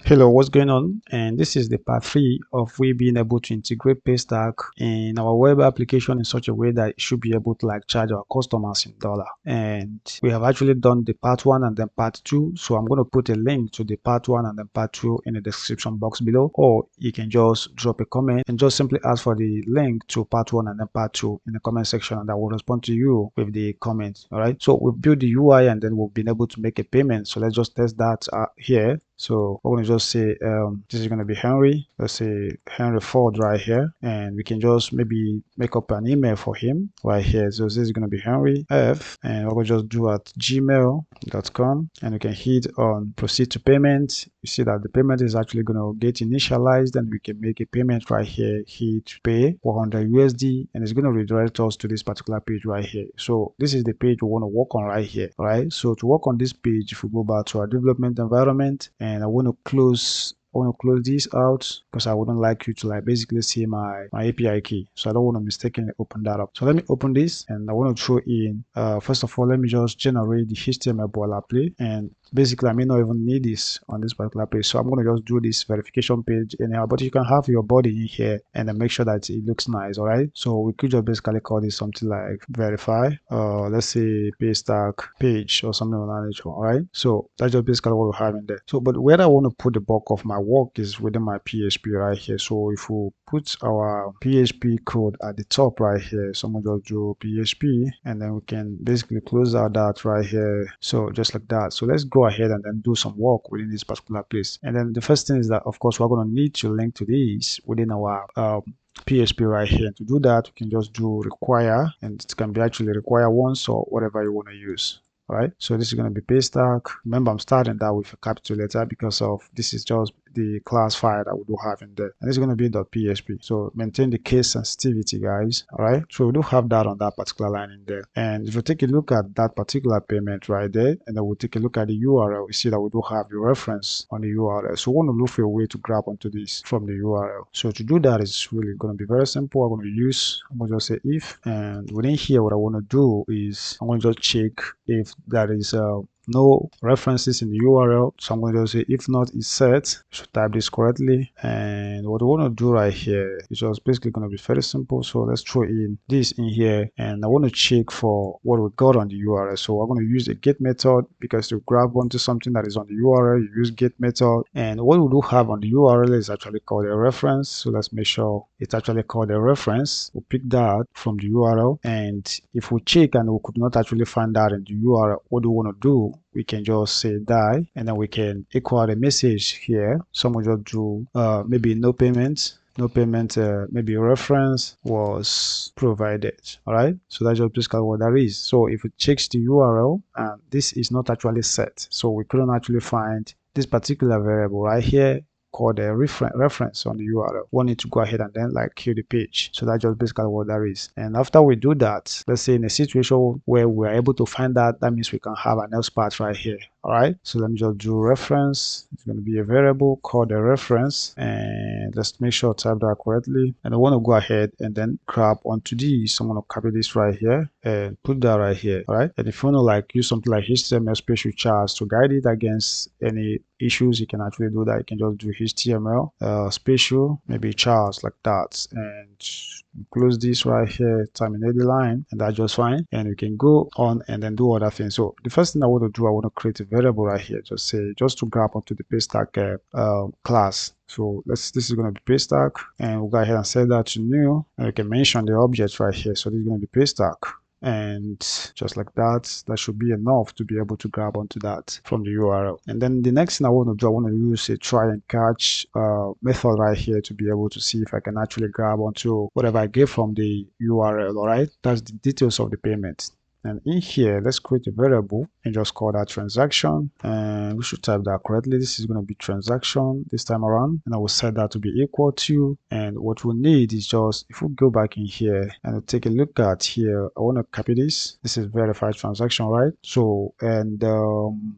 Hello, what's going on? And this is the part 3 of we being able to integrate Paystack in our web application in such a way that it should be able to charge our customers in dollar. And we have actually done the part 1 and then part 2. So I'm going to put a link to the part 1 and then part 2 in the description box below, or you can just drop a comment and just simply ask for the link to part 1 and then part 2 in the comment section, and I will respond to you with the comment. All right. So we've built the UI and then we've been able to make a payment. So let's just test that here. So we're going to just say this is going to be Henry. Let's say Henry Ford right here, and we can just maybe make up an email for him right here. So this is going to be Henry F, and we're going to just do at gmail.com, and we can hit on proceed to payment. You see that the payment is actually going to get initialized, and we can make a payment right here. Hit pay 400 USD, and it's going to redirect us to this particular page right here. So this is the page we want to work on right here. All right. So to work on this page, if we go back to our development environment, and I want to close this out because I wouldn't like you to basically see my API key. So I don't want to mistakenly open that up. So let me open this, and I want to throw in first of all, let me just generate the HTML boilerplate. And basically I may not even need this on this particular page, so I'm going to just do this verification page anyhow, but you can have your body in here and then make sure that it looks nice. All right, so we could just basically call this something like verify, let's say Paystack page or something of that nature. All right, so that's just basically what we have in there. So but where I want to put the bulk of my work is within my PHP right here. So if we put our PHP code at the top right here, someone just do PHP, and then we can basically close out that right here. So just like that. So let's go ahead and then do some work within this particular place. And then the first thing is that, of course, we're going to need to link to this within our PHP right here. To do that, we can just do require, and it can be actually require once or whatever you want to use. All right, so this is going to be Paystack. Remember, I'm starting that with a capital letter because of this is just the class file that we do have in there, and it's going to be .php. So maintain the case sensitivity, guys. All right, so we do have that on that particular line in there. And if you take a look at that particular payment right there, and then we'll take a look at the URL, you see that we do have the reference on the URL. So we want to look for a way to grab onto this from the URL. So to do that is really going to be very simple. I'm going to just say if, and within here what I want to do is I'm going to just check if there is no references in the URL. So I'm going to say if not is set. Should type this correctly. And what we want to do right here is just basically going to be very simple. So let's throw in this in here, and I want to check for what we got on the URL. So I'm going to use a get method because to grab onto something that is on the URL, you use get method. And what we do have on the URL is actually called a reference. So let's make sure it's actually called a reference. We'll pick that from the URL, and if we check and we could not actually find that in the URL, what do we want to do? We can just say die, and then we can equal the message here. Someone just do maybe no payment, maybe reference was provided. All right, so that's just basically what that is. So if it checks the URL and this is not actually set, so we couldn't actually find this particular variable right here called a reference on the URL. We need to go ahead and then kill the page. So that's just basically what that is. And after we do that, let's say in a situation where we're able to find that, that means we can have an else part right here. All right, so let me just do reference. It's going to be a variable called a reference, and let's make sure I type that correctly. And I want to go ahead and then grab onto this. So I'm going to copy this right here and put that right here. All right, and if you want to use something like HTML special chars to guide it against any issues, you can actually do that. You can just do HTML special, maybe chars like that, and close this right here, terminate the line, and that's just fine. And we can go on and then do other things. So the first thing I want to do, I want to create a variable right here, just to grab onto the Paystack class. So this is going to be Paystack, and we'll go ahead and set that to new, and we can mention the object right here. So this is going to be Paystack. And just like that, that should be enough to be able to grab onto that from the URL. And then the next thing I want to do, I want to use a try and catch method right here to be able to see if I can actually grab onto whatever I get from the URL. All right, that's the details of the payment. And in here, let's create a variable and just call that transaction, and we should type that correctly. This is going to be transaction this time around, and I will set that to be equal to, and what we need is just, if we go back in here and take a look at here, I want to copy this. This is verified transaction, right? So, and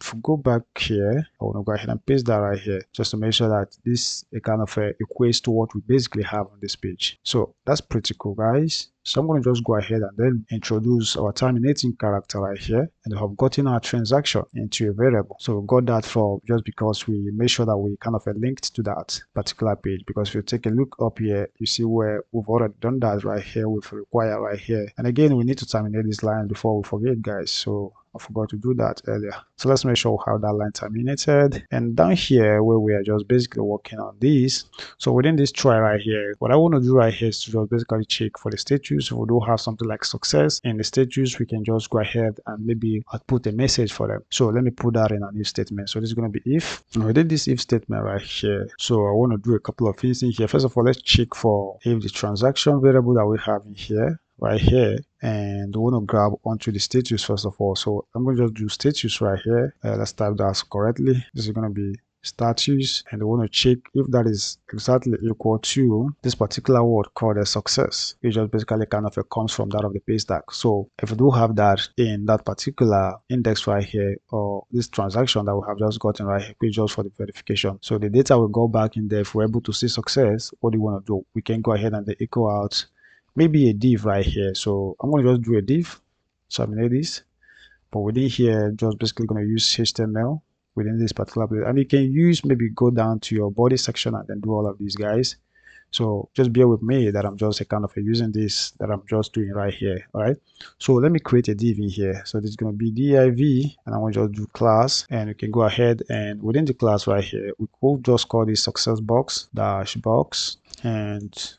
if we go back here, I want to go ahead and paste that right here just to make sure that this kind of equates to what we basically have on this page. So that's pretty cool, guys. So I'm going to just go ahead and then introduce our terminating character right here, and we have gotten our transaction into a variable. So we got that from just because we made sure that we kind of linked to that particular page. Because if you take a look up here, you see where we've already done that right here with require right here. And again, we need to terminate this line before we forget, guys. So I forgot to do that earlier. So let's make sure we have that line terminated. And down here where we are just basically working on this. So within this try right here, what I want to do right here is to just basically check for the status. If we do have something like success in the status, we can just go ahead and maybe output a message for them. So let me put that in an if statement. So this is going to be if. And within this if statement right here, so I want to do a couple of things in here. First of all, let's check for if the transaction variable that we have in here right here, and we want to grab onto the status first of all. So I'm going to just do status right here. Let's type that correctly. This is going to be status, and we want to check if that is exactly equal to this particular word called a success. It just basically kind of comes from that of the Paystack. So if we do have that in that particular index right here, or this transaction that we have just gotten right here, just for the verification. So the data will go back in there. If we're able to see success, what do you want to do? We can go ahead and echo out maybe a div right here. So I'm going to just do a div, terminate this, but within here, just basically going to use HTML within this particular place. And you can use, maybe go down to your body section and then do all of these, guys. So just bear with me that I'm just kind of using this that I'm just doing right here. All right. So let me create a div in here. So this is going to be div, and I want to just do class, and we can go ahead and within the class right here, we could just call this success box dash box, and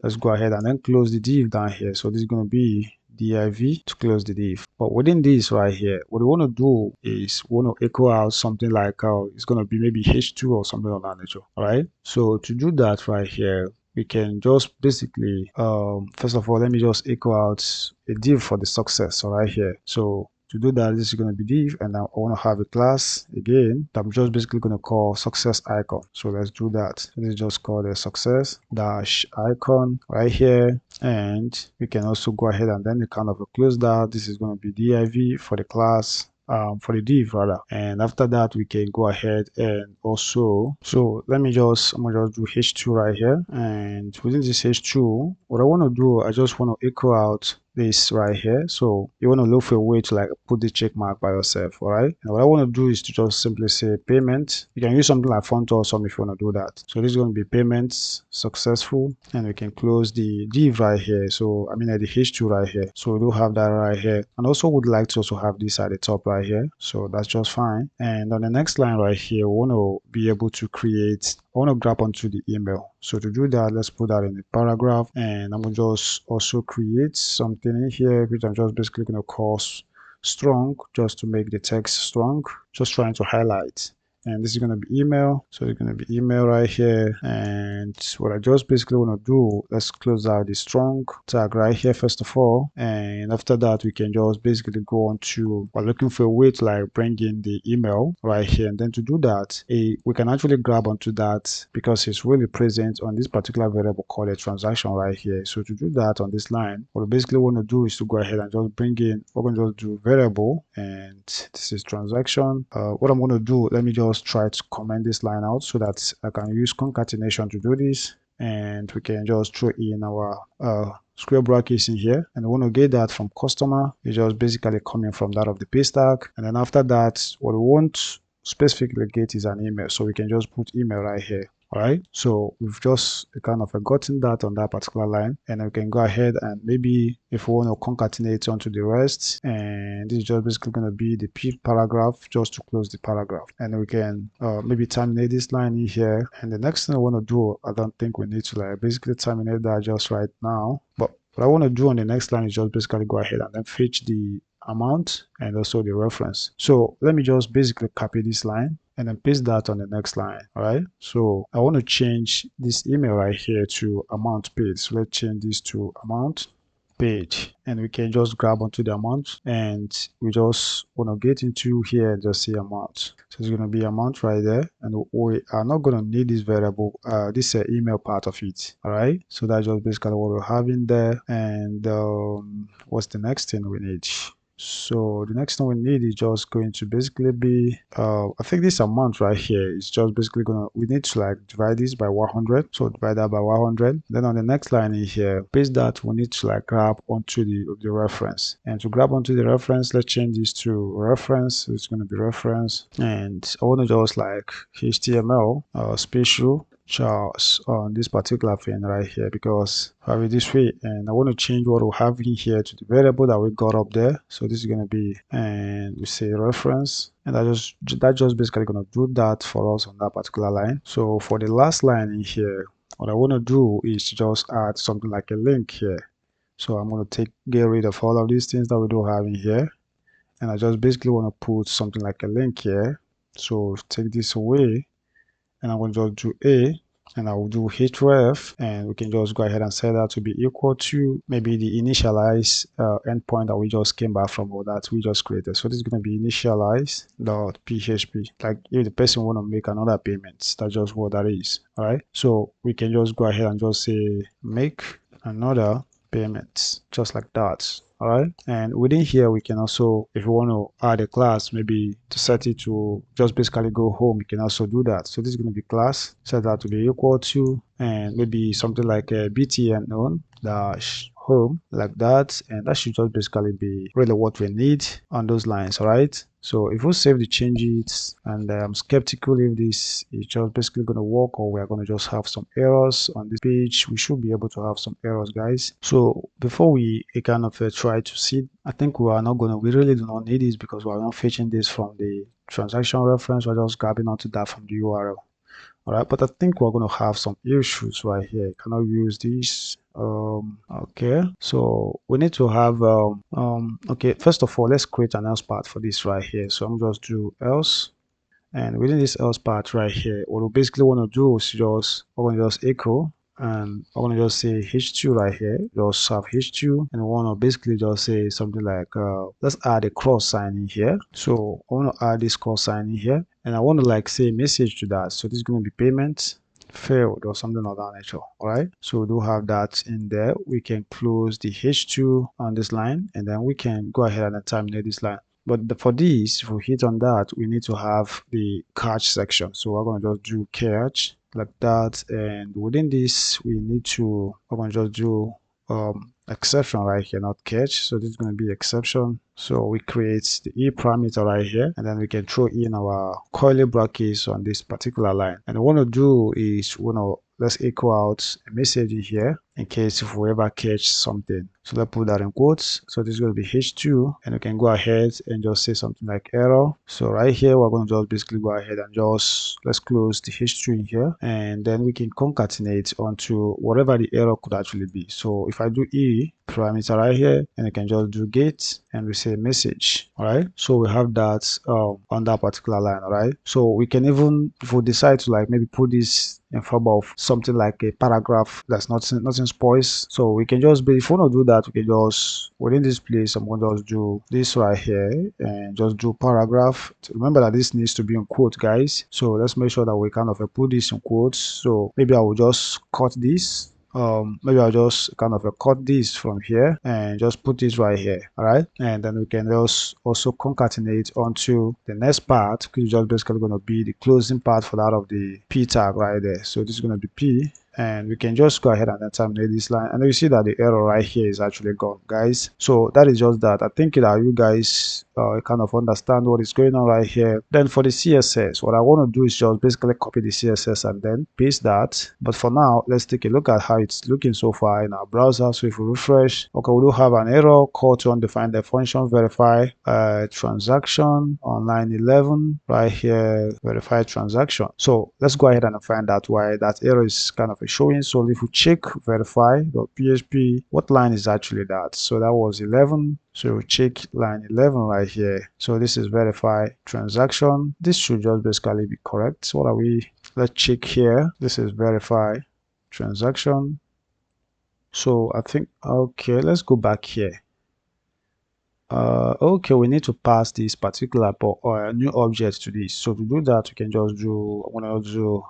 let's go ahead and then close the div down here. So this is going to be div to close the div. But within this right here, what we want to do is we want to echo out something like it's going to be maybe h2 or something of that nature. All right. So to do that right here, we can just basically first of all, let me just echo out a div for the success right here. So to do that, this is going to be div, and now I want to have a class again that I'm just basically going to call success icon. So let's do that. So this is just called a success dash icon right here, and we can also go ahead and then kind of close that. This is going to be div for the class, for the div rather, and after that we can go ahead and also, so I'm gonna just do h2 right here, and within this h2, what I want to do, I just want to echo out this right here. So you want to look for a way to like put the check mark by yourself. All right, and what I want to do is to just simply say payment. You can use something like font or something if you want to do that. So this is going to be payments successful, and we can close the div right here. So I mean at the h2 right here. So we do have that right here, and also would like to also have this at the top right here. So that's just fine. And on the next line right here, we want to be able to create, I want to grab onto the email. So to do that, let's put that in the paragraph, and I'm going to just also create something in here, which I'm just basically going to call strong, just to make the text strong, just trying to highlight. And this is going to be email. So it's going to be email right here. And what I just basically want to do, let's close out the strong tag right here first of all. And after that, we can just basically go on to, we're looking for a way to like bring in the email right here. And then to do that, we can actually grab onto that because it's really present on this particular variable called a transaction right here. So to do that on this line, what we basically want to do is to go ahead and just bring in, we're going to just do variable, and this is transaction. What I'm going to do, let me just try to comment this line out so that I can use concatenation to do this, and we can just throw in our square brackets in here, and we want to get that from customer. It's just basically coming from that of the Paystack, and then after that, what we want specifically get is an email, so we can just put email right here. All right, so we've just kind of gotten that on that particular line, and we can go ahead and maybe if we want to concatenate onto the rest, and this is just basically going to be the p paragraph just to close the paragraph, and we can maybe terminate this line in here. And the next thing I want to do, I don't think we need to like basically terminate that just right now, but what I want to do on the next line is just basically go ahead and then fetch the amount and also the reference. So let me just basically copy this line and then paste that on the next line. All right, so I want to change this email right here to amount paid. So let's change this to amount paid, and we can just grab onto the amount, and we just want to get into here and just say amount. So it's going to be amount right there, and we are not going to need this variable, this email part of it. All right, so that's just basically what we're having there. And what's the next thing we need? So the next thing we need is just going to basically be, I think this amount right here is just basically we need to like divide this by 100. So divide that by 100. Then on the next line in here, paste that we need to like grab onto the reference. And to grab onto the reference, let's change this to reference. So it's going to be reference. And I want to just like HTML special chars on this particular thing right here, because I have it this way and I want to change what we have in here to the variable that we got up there. So this is going to be, and we say reference, and that just basically going to do that for us on that particular line. So for the last line in here, what I want to do is to just add something like a link here. So I'm going to get rid of all of these things that we do have in here, and I just basically want to put something like a link here. So take this away, and I'm going to just do A, and I will do href, and we can just go ahead and set that to be equal to maybe the initialize endpoint that we just came back from, or that we just created. So this is going to be initialize.php. Like if the person want to make another payment, that's just what that is. All right. So we can just go ahead and just say make another payment, just like that. All right, and within here we can also, if you want to add a class, maybe to set it to just basically go home, you can also do that. So this is going to be class, set that to be equal to, and maybe something like a btn known dash home, like that, and that should just basically be really what we need on those lines. All right, so if we save the changes, and I'm skeptical if this is just basically going to work, or we're going to just have some errors on this page. We should be able to have some errors, guys. So before we kind of try to see, I think we really do not need this, because we are not fetching this from the transaction reference. We're just grabbing onto that from the URL. All right, but I think we're going to have some issues right here. Cannot use this. Okay, so we need to have okay, first of all, let's create an else part for this right here. So I'm just do else, and within this else part right here, what we basically want to do is we're going to just echo, and I'm going to just say h2 right here, just have h2, and we want to basically just say something like let's add a cross sign in here. So I want to add this cross sign in here, and I want to like say message to that. So this is going to be payment failed or something of that nature. All right, so we do have that in there. We can close the h2 on this line, and then we can go ahead and terminate this line. But for this, if we hit on that, we need to have the catch section. So we're going to just do catch like that, and within this we're going to just do exception right here, not catch. So this is going to be exception. So we create the e parameter right here, and then we can throw in our curly brackets on this particular line. And what we want to do is let's echo out a message here in case if we ever catch something. So let's put that in quotes. So this is going to be h2, and we can go ahead and just say something like error. So right here we're going to just basically go ahead and just let's close the h2 in here, and then we can concatenate onto whatever the error could actually be. So if I do e parameter right here, and I can just do get, and we say message. All right, so we have that on that particular line. All right, so we can even, if we decide to like maybe put this in form of something like a paragraph that's nothing spoils, so we can just if we want to do that, we can just within this place, I'm going to just do this right here and just do paragraph. Remember that this needs to be in quotes, guys, so let's make sure that we kind of put this in quotes. So maybe I will just cut this, maybe I'll just kind of cut this from here and just put this right here. All right, and then we can just also concatenate onto the next part, which is just basically going to be the closing part for that of the p tag right there. So this is going to be p, and we can just go ahead and then terminate this line, and you see that the error right here is actually gone, guys. So that is just that. I think that you guys kind of understand what is going on right here. Then for the css, what I want to do is just basically copy the css and then paste that. But for now, let's take a look at how it's looking so far in our browser. So if we refresh, okay, we do have an error called to undefined the function verify transaction on line 11 right here, verify transaction. So let's go ahead and find out why that error is kind of showing. So if we check verify.php, what line is actually that? So that was 11. So we check line 11 right here. So this is verify transaction. This should just basically be correct. What are we? Let's check here. This is verify transaction. So I think, okay, let's go back here. Okay, we need to pass this particular new object to this. So to do that, we can just do, I'm gonna do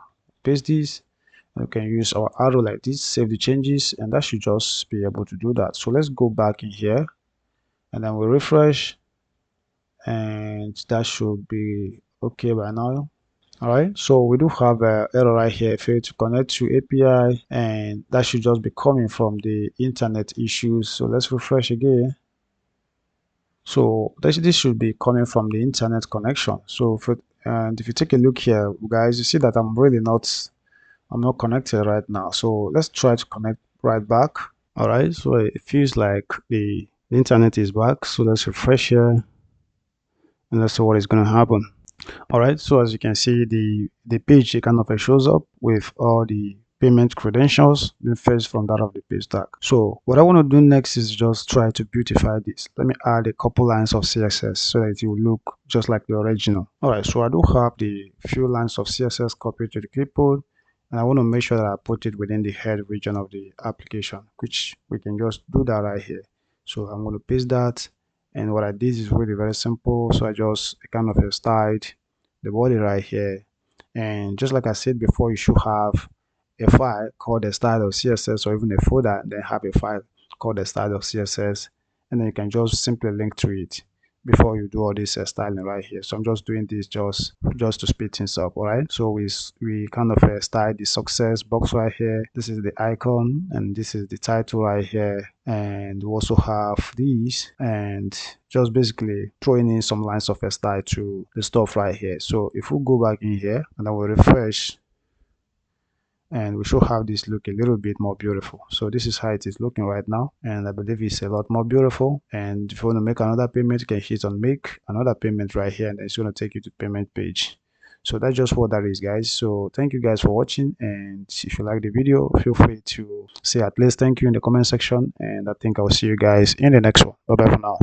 paste this. We can use our arrow like this, save the changes, and that should just be able to do that. So let's go back in here, and then we refresh, and that should be okay by now. All right, so we do have a error right here, fail to connect to API, and that should just be coming from the internet issues. So let's refresh again. So this should be coming from the internet connection. So if you take a look here, guys, you see that I'm not connected right now. So let's try to connect right back. All right, so it feels like the internet is back. So let's refresh here, and let's see what is going to happen. All right, so as you can see, the page, it kind of shows up with all the payment credentials being fetched from that of the Paystack. So what I want to do next is just try to beautify this. Let me add a couple lines of CSS so that it will look just like the original. All right, so I do have the few lines of CSS copied to the clipboard, and I want to make sure that I put it within the head region of the application, which we can just do that right here. So I'm going to paste that, and what I did is really very simple. So I just kind of styled the body right here, and just like I said before, you should have a file called the style.css, or even a folder then have a file called the style.css, and then you can just simply link to it before you do all this styling right here. So I'm just doing this just to speed things up. All right, so we kind of style the success box right here. This is the icon, and this is the title right here, and we also have these, and just basically throwing in some lines of style to the stuff right here. So if we go back in here and then we refresh, and we should have this look a little bit more beautiful. So this is how it is looking right now, and I believe it's a lot more beautiful. And if you want to make another payment, you can hit on make another payment right here, and it's going to take you to payment page. So that's just what that is, guys. So thank you guys for watching, and if you like the video, feel free to say at least thank you in the comment section, and I think I'll see you guys in the next one. Bye bye for now.